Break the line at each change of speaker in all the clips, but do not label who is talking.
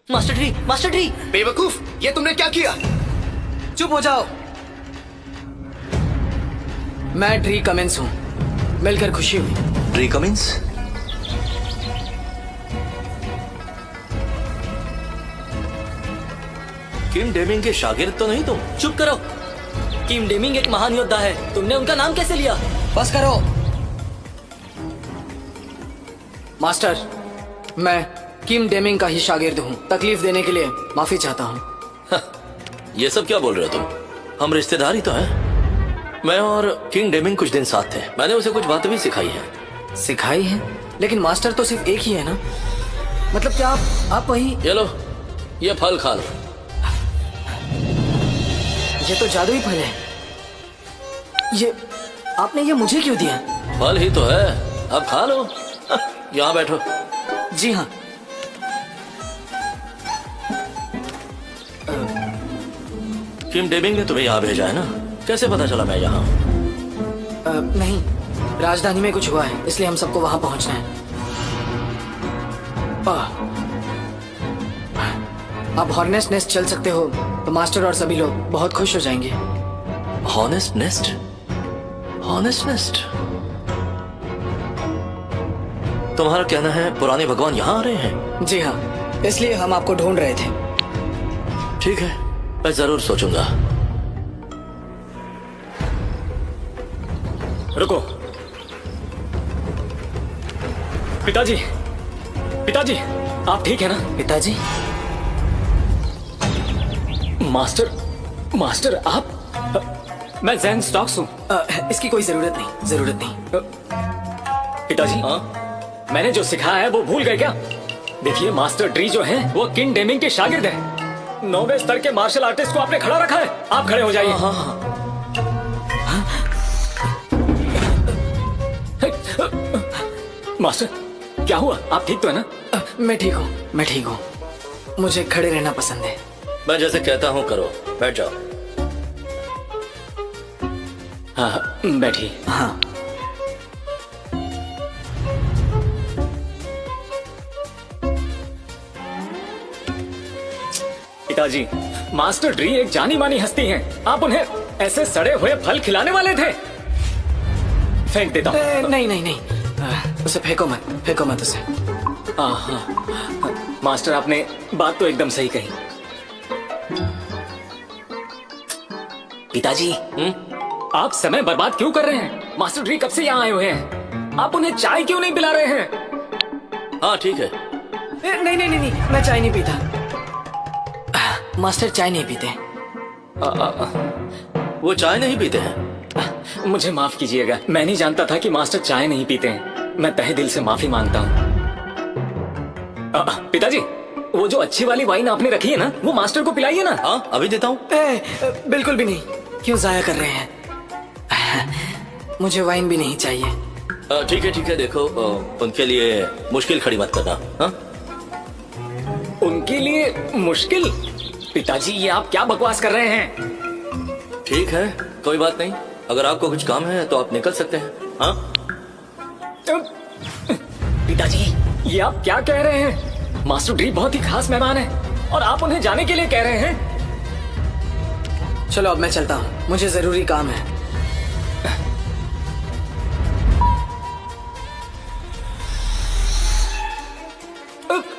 Master tree.
बेवकूफ, ये तुमने क्या किया?
चुप हो जाओ। मैं ट्री कमिंस हूँ, मिलकर खुशी हुई।
Tree Cummins? किम डेमिंग के शागिर्द तो नहीं तुम?
चुप करो। किम डेमिंग एक महान योद्धा है, तुमने उनका नाम कैसे लिया?
बस करो। मास्टर, मैं किम डेमिंग का ही शागिर्द हूँ। तकलीफ देने के लिए माफी चाहता हूँ।
ये सब क्या बोल रहे हो तुम? हम रिश्तेदार ही तो हैं। मैं और किंग डेमिंग कुछ दिन साथ थे। मैंने उसे कुछ बातें भी सिखाई है।
सिखाई है? लेकिन मास्टर तो सिर्फ एक ही है ना? मतलब क्या आप वही?
ये लो, ये फल खा लो।
ये तो जादुई फल है। ये आपने ये मुझे क्यों दिया?
फल ही तो है, अब खा लो। यहाँ बैठो।
जी हाँ।
किम डेमिंग ने तुम्हें यहाँ भेजा है ना? कैसे पता चला मैं यहाँ हूँ?
नहीं, राजधानी में कुछ हुआ है, इसलिए हम सबको वहां पहुंचना है। आप हॉर्नेस्ट नेस्ट चल सकते हो तो मास्टर और सभी लोग बहुत खुश हो जाएंगे।
Honest nest? Honest nest? तुम्हारा कहना है पुराने भगवान यहाँ आ रहे हैं?
जी हाँ, इसलिए हम आपको ढूंढ रहे थे।
ठीक है, मैं जरूर सोचूंगा।
रुको। पिताजी, पिताजी, आप ठीक है ना?
पिताजी?
मास्टर आप? मैं जैन स्टॉक्स हूँ।
इसकी कोई जरूरत नहीं।
पिताजी,
हाँ?
मैंने जो सिखाया है वो भूल गए क्या? देखिए, मास्टर ड्री जो है वो किंग डेमिंग के शागिर्द हैं। 9वें स्तर के मार्शल आर्टिस्ट को आपने खड़ा रखा है। आप खड़े हो जाइए।
हाँ हाँ।
मास्टर, क्या हुआ? आप ठीक तो है ना?
मैं ठीक हूँ। मुझे खड़े रहना पसंद है।
मैं जैसे कहता हूँ करो, बैठ जाओ।
हाँ, बैठिए।
हाँ।
पिताजी, मास्टर ड्री एक जानी मानी हस्ती हैं। आप उन्हें ऐसे सड़े हुए फल खिलाने वाले थे? फेंक देता हूँ।
नहीं। उसे फेंको मत उसे।
हाँ, मास्टर आपने बात तो एकदम सही कही। पिताजी, आप समय बर्बाद क्यों कर रहे हैं? मास्टर ड्री कब से यहाँ आए हुए हैं? आप उन्हें चाय क्यों नहीं पिला रहे हैं?
हाँ ठीक है।
नहीं, मैं चाय नहीं पीता। मास्टर चाय नहीं पीते।
वो चाय नहीं पीते हैं?
मुझे माफ कीजिएगा, मैं नहीं जानता था कि मास्टर चाय नहीं पीते हैं। मैं तहे दिल से माफी मांगता हूँ। पिताजी, वो जो अच्छी वाली वाइन आपने रखी है ना, वो मास्टर को पिलाइए ना।
हाँ, अभी देता हूँ।
बिल्कुल भी नहीं। क्यों जाया कर रहे हैं? मुझे वाइन भी नहीं चाहिए।
ठीक है, देखो, उनके लिए मुश्किल खड़ी मत करना। हाँ?
उनके लिए मुश्किल? पिताजी, ये आप क्या बकवास कर रहे हैं?
ठीक है, कोई बात नहीं। अगर आपको कुछ काम है तो आप निकल सकते हैं। हाँ?
पिताजी, ये आप क्या कह रहे हैं? मास्टर ड्री बहुत ही खास मेहमान है और आप उन्हें जाने के लिए कह रहे हैं?
चलो अब मैं चलता हूँ, मुझे जरूरी काम है।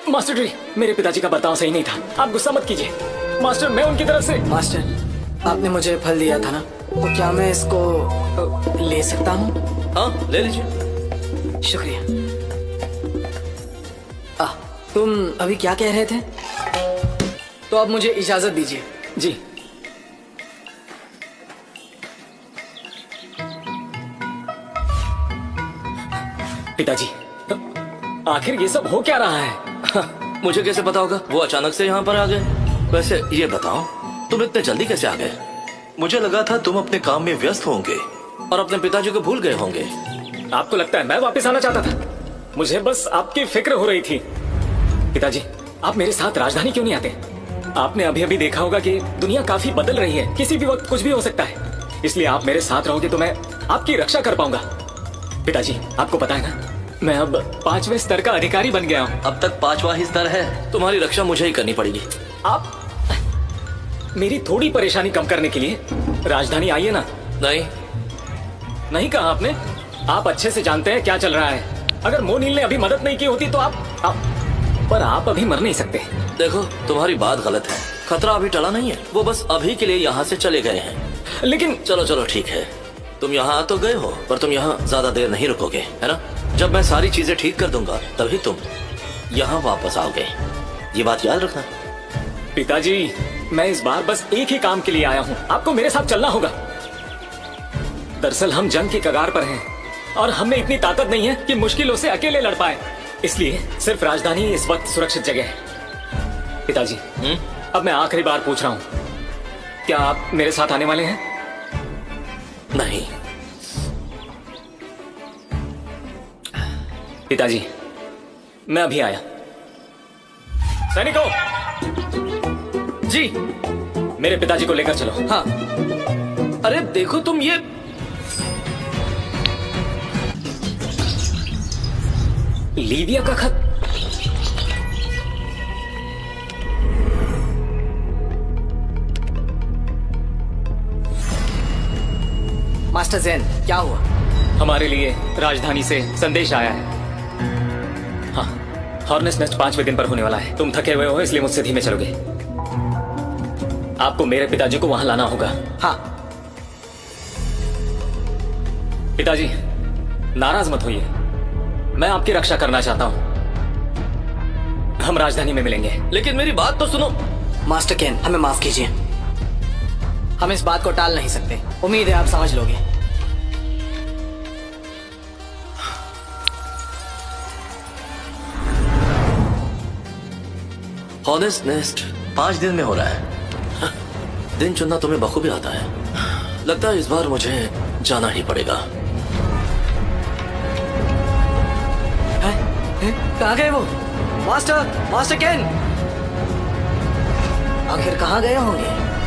मास्टर ड्री, मेरे पिताजी का बर्ताव सही नहीं था। आप गुस्सा मत कीजिए। मास्टर, मैं उनकी तरफ से।
मास्टर, आपने मुझे फल दिया था ना, तो क्या मैं इसको ले सकता हूँ?
हाँ, ले लीजिए।
शुक्रिया। तुम अभी क्या कह रहे थे? तो अब मुझे इजाजत दीजिए।
जी। पिताजी, आखिर ये सब हो क्या रहा है?
मुझे कैसे पता होगा? वो अचानक से यहाँ पर आ गए। वैसे ये बताओ, तुम इतने जल्दी कैसे आ गए? मुझे लगा था तुम अपने काम में व्यस्त होंगे और अपने पिताजी को भूल गए होंगे।
आपको लगता है मैं वापस आना चाहता था? मुझे बस आपकी फिक्र हो रही थी। पिताजी, आप मेरे साथ राजधानी क्यों नहीं आते? आपने अभी अभी देखा होगा कि दुनिया काफी बदल रही है, किसी भी वक्त कुछ भी हो सकता है। इसलिए आप मेरे साथ रहोगे तो मैं आपकी रक्षा कर पाऊंगा। पिताजी, आपको पता है ना, मैं अब 5वें स्तर का अधिकारी बन गया हूँ।
अब तक 5वां ही स्तर है। तुम्हारी रक्षा मुझे ही करनी पड़ेगी।
आप मेरी थोड़ी परेशानी कम करने के लिए राजधानी आइए ना।
नहीं,
नहीं कहा आपने। आप अच्छे से जानते हैं क्या चल रहा है। अगर मोनील ने अभी मदद नहीं की होती तो पर आप अभी मर नहीं सकते।
देखो तुम्हारी बात गलत है। खतरा अभी टला नहीं है। वो बस अभी के लिए यहाँ से चले गए हैं।
लेकिन
चलो चलो ठीक है, तुम यहाँ तो गए हो, पर तुम यहाँ ज्यादा देर नहीं रुकोगे, है ना? जब मैं सारी चीजें ठीक कर दूंगा तभी तुम यहाँ वापस आओगे। ये बात याद रखना।
पिताजी, मैं इस बार बस एक ही काम के लिए आया हूँ। आपको मेरे साथ चलना होगा। दरअसल हम जंग की कगार पर हैं और हमें इतनी ताकत नहीं है कि मुश्किलों से अकेले लड़ पाए। इसलिए सिर्फ राजधानी इस वक्त सुरक्षित जगह है। पिताजी, अब मैं आखिरी बार पूछ रहा हूँ, क्या आप मेरे साथ आने वाले हैं?
नहीं।
पिताजी, मैं अभी आया। सैनिकों,
जी।
मेरे पिताजी को लेकर चलो।
हाँ। अरे देखो तुम ये
लीविया का खत।
मास्टर जैन, क्या हुआ?
हमारे लिए राजधानी से संदेश आया है। हाँ, हॉर्नेस नेस्ट 5वें दिन पर होने वाला है। तुम थके हुए हो इसलिए मुझसे धीमे चलोगे। आपको मेरे पिताजी को वहां लाना होगा।
हाँ।
पिताजी, नाराज मत होइए। मैं आपकी रक्षा करना चाहता हूं। हम राजधानी में मिलेंगे।
लेकिन मेरी बात तो सुनो।
मास्टर केन, हमें माफ कीजिए। हम इस बात को टाल नहीं सकते। उम्मीद है आप समझ लोगे।
हॉर्नेस नेस्ट 5 दिन में हो रहा है। दिन चुनना तुम्हें बखूबी आता है। लगता है इस बार मुझे जाना ही पड़ेगा।
कहाँ गए वो? मास्टर केन, आखिर कहाँ गए होंगे?